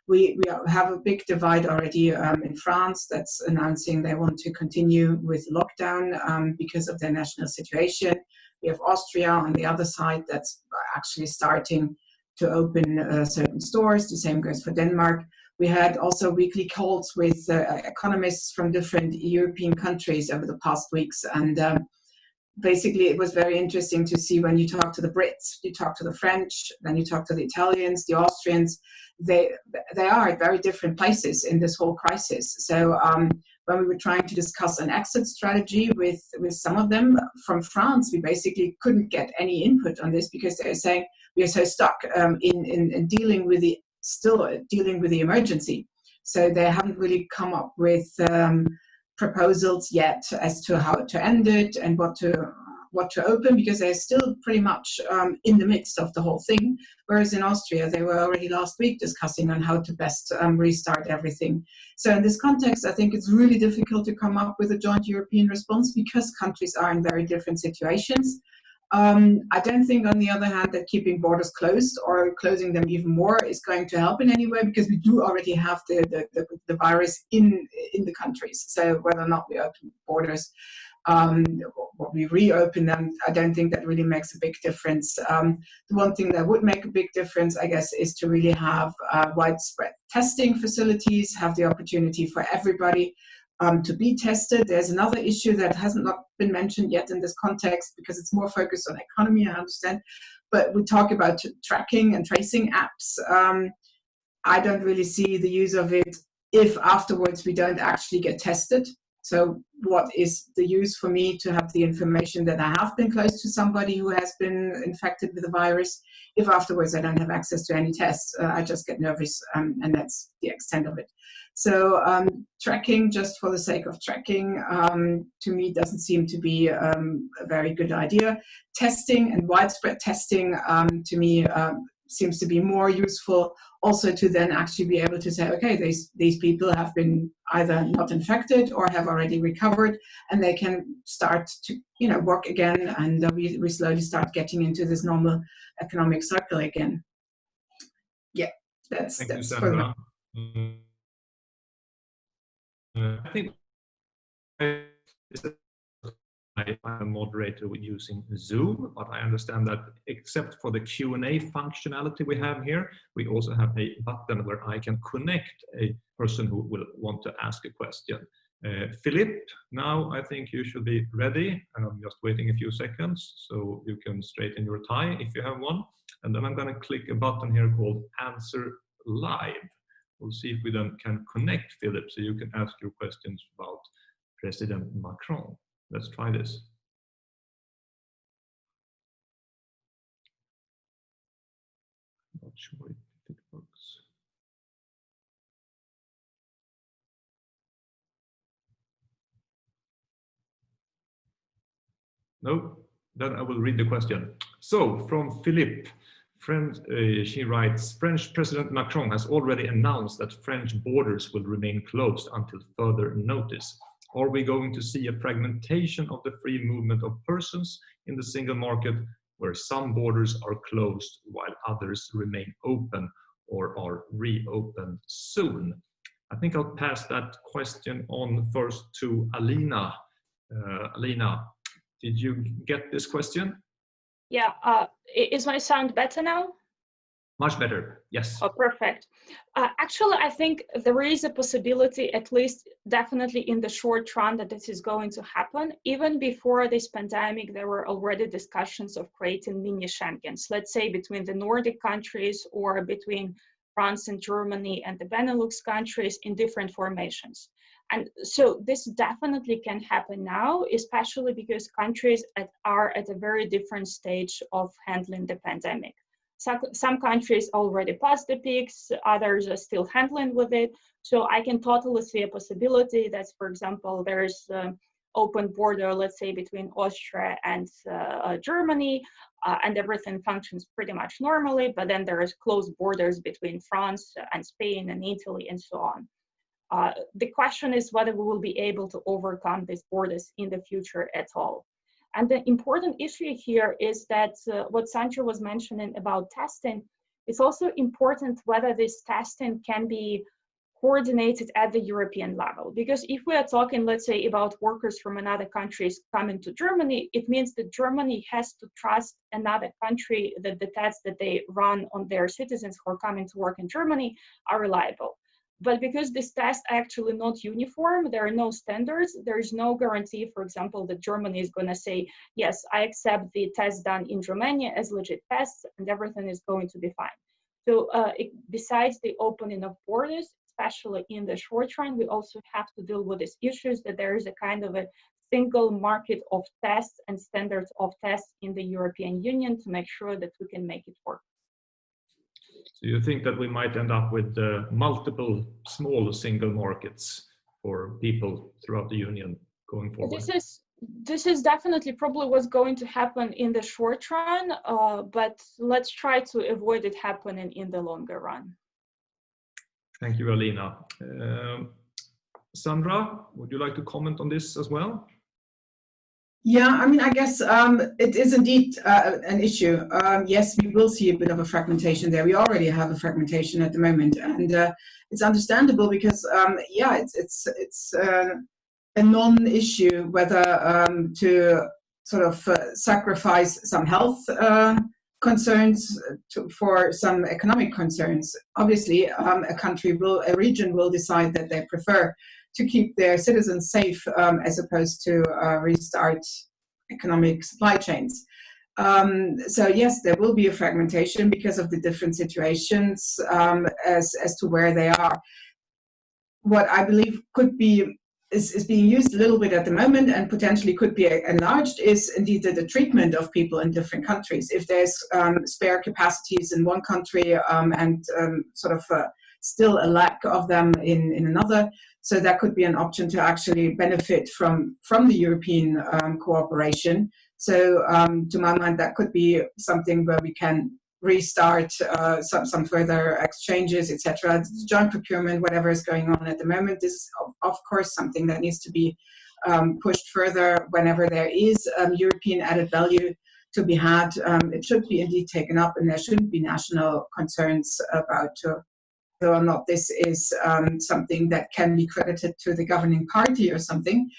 We have a big divide already in France that's announcing they want to continue with lockdown because of their national situation. We have Austria on the other side that's actually starting to open certain stores. The same goes for Denmark. We had also weekly calls with economists from different European countries over the past weeks. And basically, it was very interesting to see when you talk to the Brits, you talk to the French, then you talk to the Italians, the Austrians, they are at very different places in this whole crisis. So when we were trying to discuss an exit strategy with some of them from France, we basically couldn't get any input on this because they're saying we are so stuck in dealing with the emergency. So they haven't really come up with proposals yet as to how to end it and what to open, because they're still pretty much in the midst of the whole thing. Whereas in Austria, they were already last week discussing on how to best restart everything. So in this context, I think it's really difficult to come up with a joint European response because countries are in very different situations. I don't think, on the other hand, that keeping borders closed or closing them even more is going to help in any way, because we do already have the virus in the countries. So whether or not we open borders or we reopen them, I don't think that really makes a big difference. The one thing that would make a big difference, I guess, is to really have widespread testing facilities, have the opportunity for everybody to be tested. There's another issue that hasn't not been mentioned yet in this context because it's more focused on economy, I understand, but we talk about tracking and tracing apps. I don't really see the use of it if afterwards we don't actually get tested. So what is the use for me to have the information that I have been close to somebody who has been infected with the virus if afterwards I don't have access to any tests? I just get nervous, and that's the extent of it. So tracking just for the sake of tracking, to me, doesn't seem to be a very good idea. Testing and widespread testing, to me, seems to be more useful, also to then actually be able to say, okay, these people have been either not infected or have already recovered, and they can start to work again, and we slowly start getting into this normal economic cycle again. Yeah, that's Thank you, for Sandra. I think I'm a moderator using Zoom, but I understand that except for the Q&A functionality we have here, we also have a button where I can connect a person who will want to ask a question. Philip, now I think you should be ready. I'm just waiting a few seconds so you can straighten your tie if you have one. And then I'm going to click a button here called Answer Live. We'll see if we then can connect Philip so you can ask your questions about President Macron. Let's try this. Not sure if it works. No, then I will read the question. So from Philippe, she writes, French President Macron has already announced that French borders will remain closed until further notice. Are we going to see a fragmentation of the free movement of persons in the single market where some borders are closed while others remain open or are reopened soon? I think I'll pass that question on first to Alina. Alina, did you get this question? Yeah, is my sound better now? Much better, yes. Oh, perfect. Actually, I think there is a possibility, at least definitely in the short run, that this is going to happen. Even before this pandemic, there were already discussions of creating mini Schengens, let's say between the Nordic countries or between France and Germany and the Benelux countries in different formations. And so this definitely can happen now, especially because countries are at a very different stage of handling the pandemic. Some countries already passed the peaks, others are still handling with it. So I can totally see a possibility that, for example, there's an open border, let's say, between Austria and Germany, and everything functions pretty much normally, but then there is closed borders between France and Spain and Italy and so on. The question is whether we will be able to overcome these borders in the future at all. And the important issue here is that what Sandra was mentioning about testing, it's also important whether this testing can be coordinated at the European level. Because if we are talking, let's say, about workers from another countries coming to Germany, it means that Germany has to trust another country that the tests that they run on their citizens who are coming to work in Germany are reliable. But because these tests are actually not uniform, there are no standards, there is no guarantee, for example, that Germany is going to say, yes, I accept the test done in Romania as legit tests and everything is going to be fine. So besides the opening of borders, especially in the short run, we also have to deal with these issues that there is a kind of a single market of tests and standards of tests in the European Union to make sure that we can make it work. So you think that we might end up with multiple small single markets for people throughout the union going forward? This is definitely probably what's going to happen in the short run, but let's try to avoid it happening in the longer run. Thank you, Alina. Sandra, would you like to comment on this as well? Yeah, I mean, I guess it is indeed an issue. Yes, we will see a bit of a fragmentation there. We already have a fragmentation at the moment, and it's understandable because, yeah, it's a non-issue whether to sort of sacrifice some health concerns for some economic concerns. Obviously, a region will decide that they prefer to keep their citizens safe as opposed to restart economic supply chains. So yes, there will be a fragmentation because of the different situations as to where they are. What I believe could be is being used a little bit at the moment and potentially could be enlarged is indeed the treatment of people in different countries. If there's spare capacities in one country and sort of still a lack of them in another, so that could be an option to actually benefit from the European cooperation. So to my mind, that could be something where we can restart some further exchanges, etc. Joint procurement, whatever is going on at the moment, this is of course something that needs to be pushed further whenever there is European added value to be had. It should be indeed taken up, and there shouldn't be national concerns about whether or not this is something that can be credited to the governing party or something.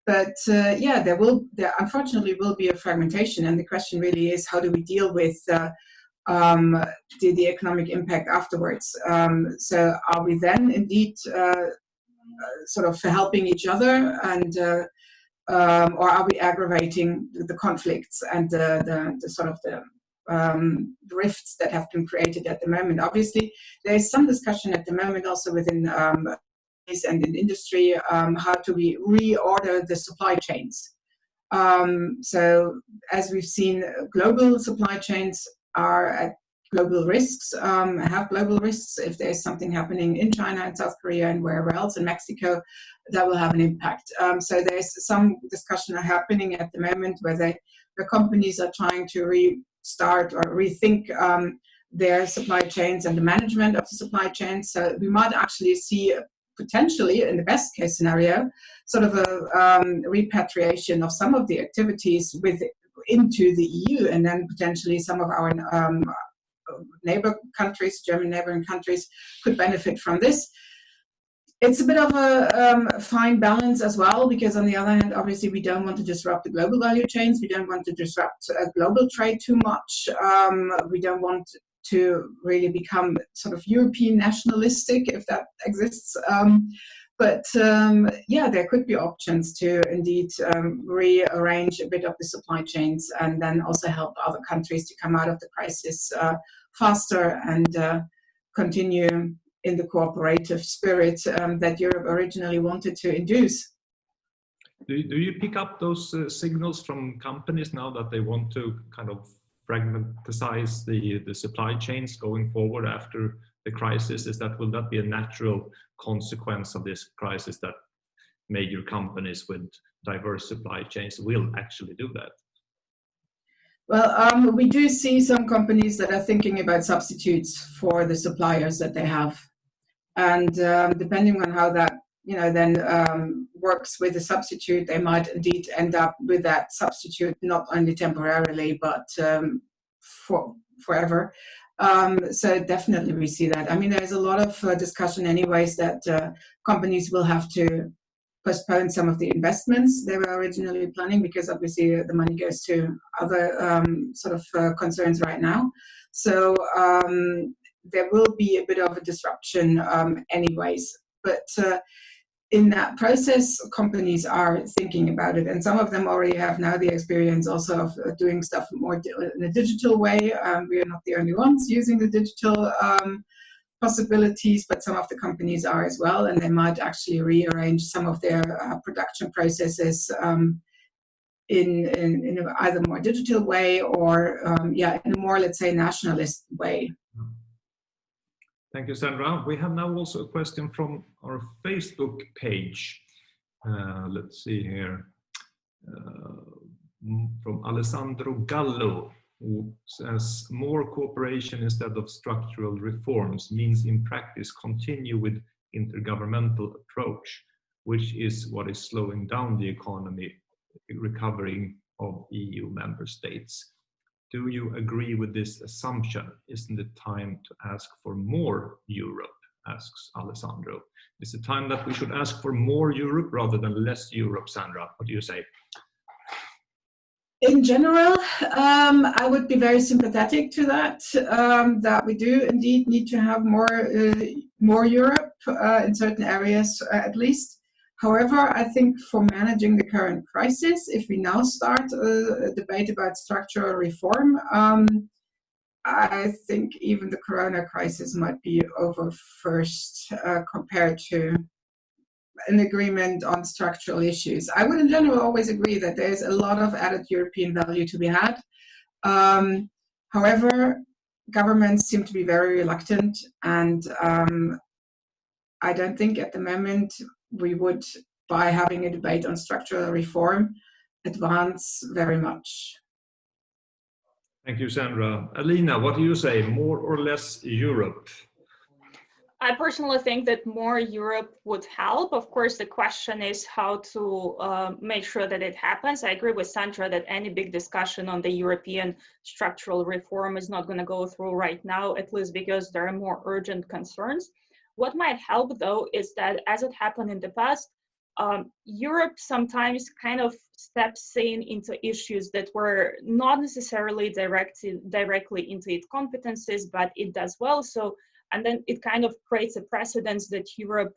But yeah, there unfortunately will be a fragmentation, and the question really is, how do we deal with the economic impact afterwards? So are we then indeed sort of helping each other, and or are we aggravating the conflicts and the sort of the rifts that have been created at the moment? Obviously, there is some discussion at the moment also within and in industry, how do we reorder the supply chains? So as we've seen, global supply chains are at global risks, have global risks. If there's something happening in China and South Korea and wherever else, in Mexico, that will have an impact. So there's some discussion happening at the moment where the companies are trying to restart or rethink their supply chains and the management of the supply chains. So we might actually see potentially, in the best case scenario, sort of a repatriation of some of the activities into the EU, and then potentially some of our neighbor countries, German neighboring countries, could benefit from this. It's a bit of a fine balance as well, because on the other hand, obviously, we don't want to disrupt the global value chains. We don't want to disrupt global trade too much. We don't want to really become sort of European nationalistic, if that exists. But yeah, there could be options to indeed rearrange a bit of the supply chains, and then also help other countries to come out of the crisis faster and continue in the cooperative spirit that Europe originally wanted to induce. Do you pick up those signals from companies now that they want to kind of fragmentize the supply chains going forward after the crisis? Will that be a natural consequence of this crisis, that major companies with diverse supply chains will actually do that? Well, we do see some companies that are thinking about substitutes for the suppliers that they have, and depending on how that then works with the substitute, they might indeed end up with that substitute not only temporarily but forever. So definitely we see that. I mean, there's a lot of discussion anyways that companies will have to postpone some of the investments they were originally planning, because obviously the money goes to other sort of concerns right now. So there will be a bit of a disruption anyways. But in that process, companies are thinking about it, and some of them already have now the experience also of doing stuff more in a digital way. We are not the only ones using the digital possibilities, but some of the companies are as well, and they might actually rearrange some of their production processes in either more digital way or in a more, let's say, nationalist way. Thank you, Sandra. We have now also a question from our Facebook page. Let's see here. From Alessandro Gallo, who says, more cooperation instead of structural reforms means in practice continue with intergovernmental approach, which is what is slowing down the economy recovering of EU member states. Do you agree with this assumption? Isn't it time to ask for more Europe? Asks Alessandro. Is it time that we should ask for more Europe rather than less Europe, Sandra? What do you say? In general, I would be very sympathetic to that, that we do indeed need to have more Europe in certain areas at least. However, I think for managing the current crisis, if we now start a debate about structural reform, I think even the Corona crisis might be over first compared to an agreement on structural issues. I would in general always agree that there's a lot of added European value to be had. However, governments seem to be very reluctant, and I don't think at the moment we would, by having a debate on structural reform, advance very much. Thank you, Sandra. Alina, what do you say? More or less Europe? I personally think that more Europe would help. Of course, the question is how to make sure that it happens. I agree with Sandra that any big discussion on the European structural reform is not going to go through right now, at least because there are more urgent concerns. What might help, though, is that as it happened in the past, Europe sometimes kind of steps into issues that were not necessarily directly into its competencies, but it does well. So, and then it kind of creates a precedence that Europe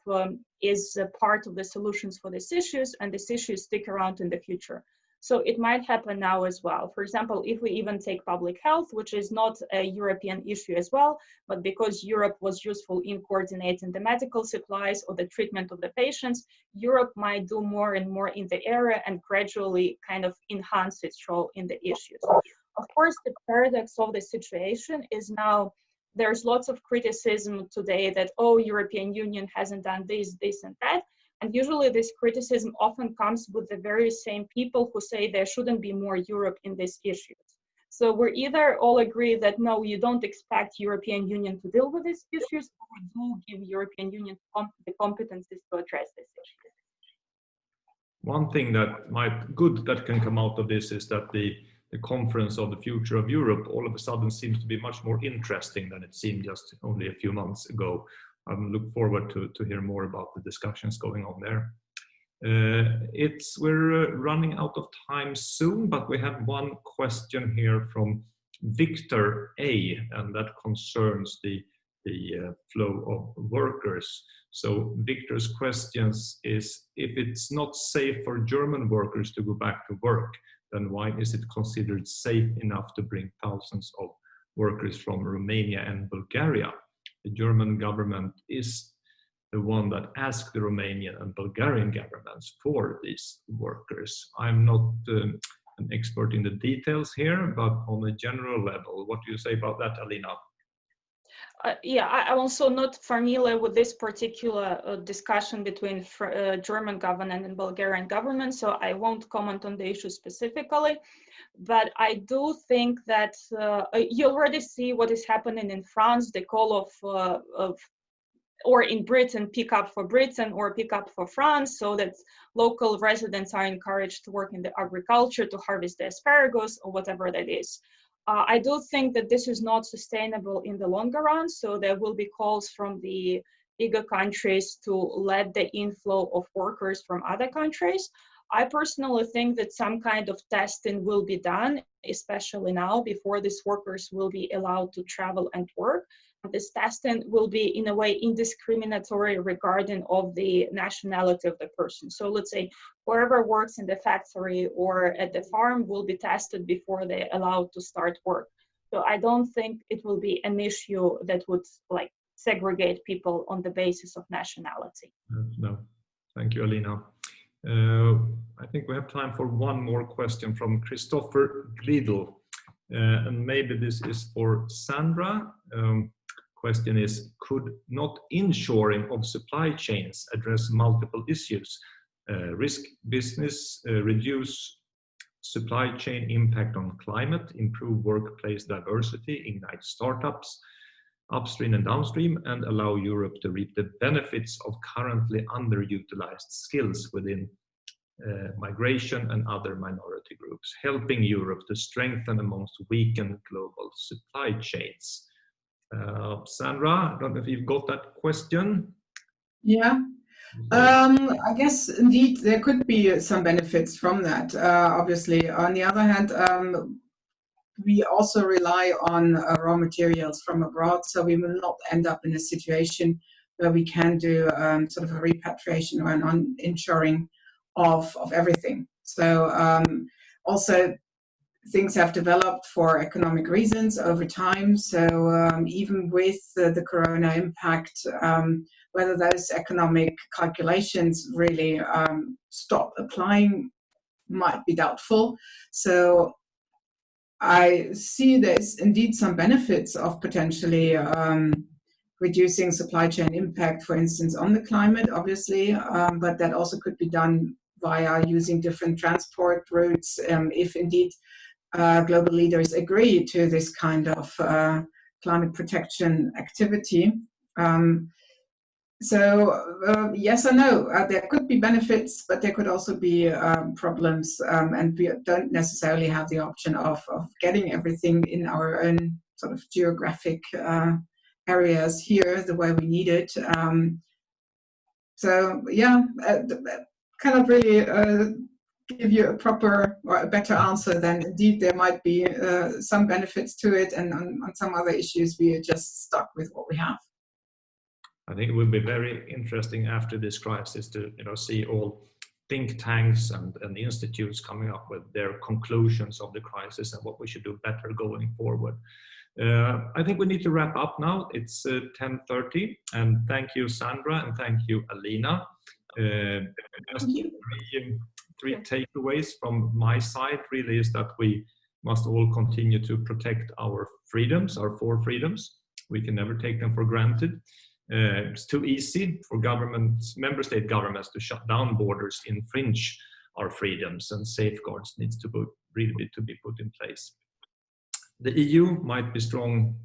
is a part of the solutions for these issues, and these issues stick around in the future. So it might happen now as well. For example, if we even take public health, which is not a European issue as well, but because Europe was useful in coordinating the medical supplies or the treatment of the patients, Europe might do more and more in the area and gradually kind of enhance its role in the issues. Of course, the paradox of the situation is now there's lots of criticism today that, oh, European Union hasn't done this, this, and that. And usually this criticism often comes with the very same people who say there shouldn't be more Europe in these issues. So we're either all agree that no, you don't expect European Union to deal with these issues, or we do give European Union the competencies to address these issues. One thing that can come out of this is that the conference on the future of Europe all of a sudden seems to be much more interesting than it seemed just only a few months ago. I look forward to hear more about the discussions going on there. We're running out of time soon, but we have one question here from Victor A, and that concerns the flow of workers. So Victor's questions is, if it's not safe for German workers to go back to work, then why is it considered safe enough to bring thousands of workers from Romania and Bulgaria? The German government is the one that asked the Romanian and Bulgarian governments for these workers. I'm not an expert in the details here, but on a general level, what do you say about that, Alina? Yeah, I'm also not familiar with this particular discussion between German government and Bulgarian government, so I won't comment on the issue specifically. But I do think that you already see what is happening in France, the call of or in Britain, pick up for Britain or pick up for France, so that local residents are encouraged to work in the agriculture, to harvest the asparagus or whatever that is. I do think that this is not sustainable in the longer run, so there will be calls from the bigger countries to let the inflow of workers from other countries. I personally think that some kind of testing will be done, especially now, before these workers will be allowed to travel and work. This testing will be, in a way, indiscriminatory regarding of the nationality of the person. So let's say whoever works in the factory or at the farm will be tested before they're allowed to start work. So I don't think it will be an issue that would like segregate people on the basis of nationality. No, thank you, Alina. I think we have time for one more question from Christopher Gliedel. And maybe this is for Sandra. Question is, could not inshoring of supply chains address multiple issues? Risk business, reduce supply chain impact on climate, improve workplace diversity, ignite startups, upstream and downstream, and allow Europe to reap the benefits of currently underutilized skills within migration and other minority groups, helping Europe to strengthen amongst weakened global supply chains. Sandra, I don't know if you've got that question. Yeah, I guess indeed there could be some benefits from that. Obviously, on the other hand, we also rely on raw materials from abroad, so we will not end up in a situation where we can do sort of a repatriation or an inshoring of everything. So also things have developed for economic reasons over time. So even with the corona impact, whether those economic calculations really stop applying might be doubtful. So I see there's indeed some benefits of potentially reducing supply chain impact, for instance, on the climate, obviously, but that also could be done via using different transport routes, if indeed global leaders agree to this kind of climate protection activity. So yes or no, there could be benefits, but there could also be problems, and we don't necessarily have the option of getting everything in our own sort of geographic areas here the way we need it. So yeah, cannot really give you a proper or a better answer than indeed there might be some benefits to it, and on some other issues we are just stuck with what we have. I think it will be very interesting after this crisis to see all think tanks and institutes coming up with their conclusions of the crisis and what we should do better going forward. I think we need to wrap up now. It's 10:30, and thank you, Sandra, and thank you, Alina. Just three takeaways from my side really is that we must all continue to protect our freedoms, our 4 freedoms. We can never take them for granted. It's too easy for member state governments to shut down borders, infringe our freedoms, and safeguards needs to be put in place. The EU might be strong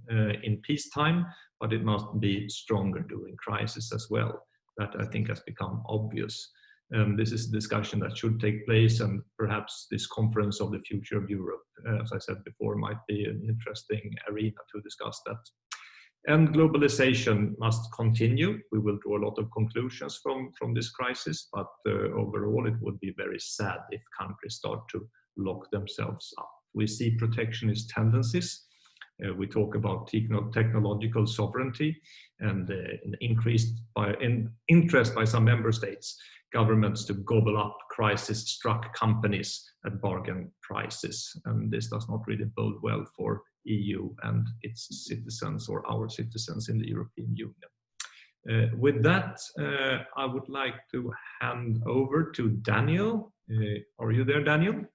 in peacetime, but it must be stronger during crisis as well. That I think has become obvious. This is a discussion that should take place, and perhaps this conference of the future of Europe, as I said before, might be an interesting arena to discuss that. And globalization must continue. We will draw a lot of conclusions from this crisis, but overall it would be very sad if countries start to lock themselves up. We see protectionist tendencies. We talk about technological sovereignty and an increased interest by some member states, governments to gobble up crisis-struck companies at bargain prices. And this does not really bode well for EU and its citizens, or our citizens in the European Union. With that, I would like to hand over to Daniel. Are you there, Daniel?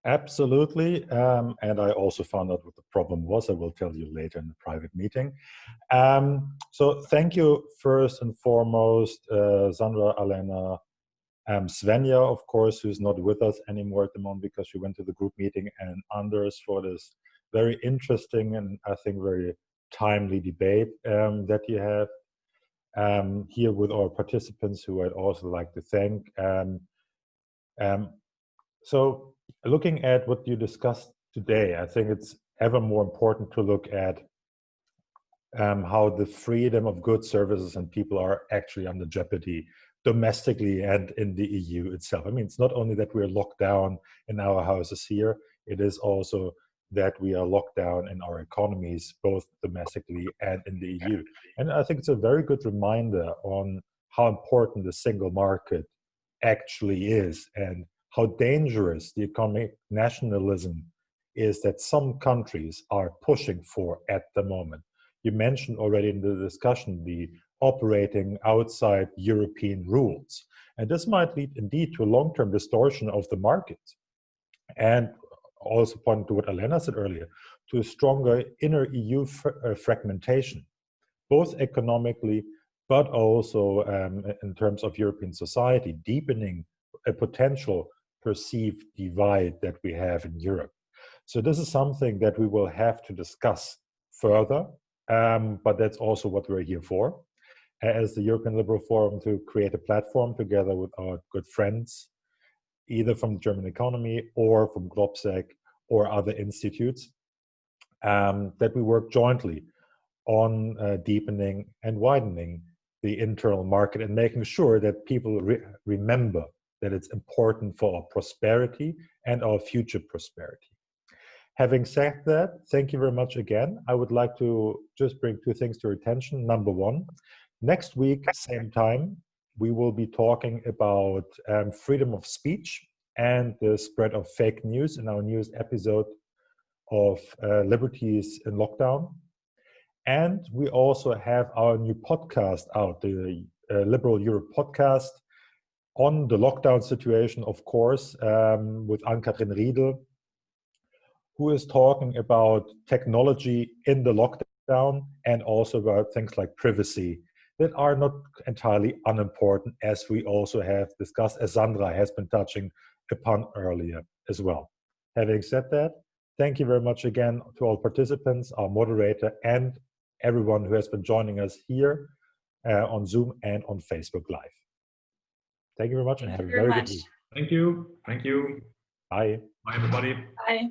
Absolutely, and I also found out what the problem was. I will tell you later in the private meeting. So thank you first and foremost, Sandra, Alena, Svenja, of course, who's not with us anymore at the moment because she went to the group meeting, and Anders for this very interesting and I think very timely debate that you have here with our participants, who I'd also like to thank. So looking at what you discussed today, I think it's ever more important to look at how the freedom of goods, services, and people are actually under jeopardy domestically and in the EU itself. I mean, it's not only that we're locked down in our houses here, it is also that we are locked down in our economies, both domestically and in the EU. And I think it's a very good reminder on how important the single market actually is, and how dangerous the economic nationalism is that some countries are pushing for at the moment. You mentioned already in the discussion the operating outside European rules. And this might lead indeed to a long-term distortion of the market. And also pointing to what Alena said earlier, to a stronger inner EU fragmentation, both economically, but also in terms of European society, deepening a potential perceived divide that we have in Europe. So this is something that we will have to discuss further, but that's also what we're here for, as the European Liberal Forum, to create a platform together with our good friends, either from the German economy or from Globsec or other institutes, that we work jointly on deepening and widening the internal market and making sure that people remember that it's important for our prosperity and our future prosperity. Having said that, thank you very much again. I would like to just bring 2 things to your attention. Number 1, next week, same time, we will be talking about freedom of speech and the spread of fake news in our newest episode of Liberties in Lockdown. And we also have our new podcast out, the Liberal Europe podcast, on the lockdown situation, of course, with Ann-Kathrin Riedel, who is talking about technology in the lockdown and also about things like privacy that are not entirely unimportant, as we also have discussed, as Sandra has been touching upon earlier as well. Having said that, thank you very much again to all participants, our moderator, and everyone who has been joining us here on Zoom and on Facebook Live. Thank you very much and have a very good week. Thank you. Thank you. Bye. Bye, everybody. Bye.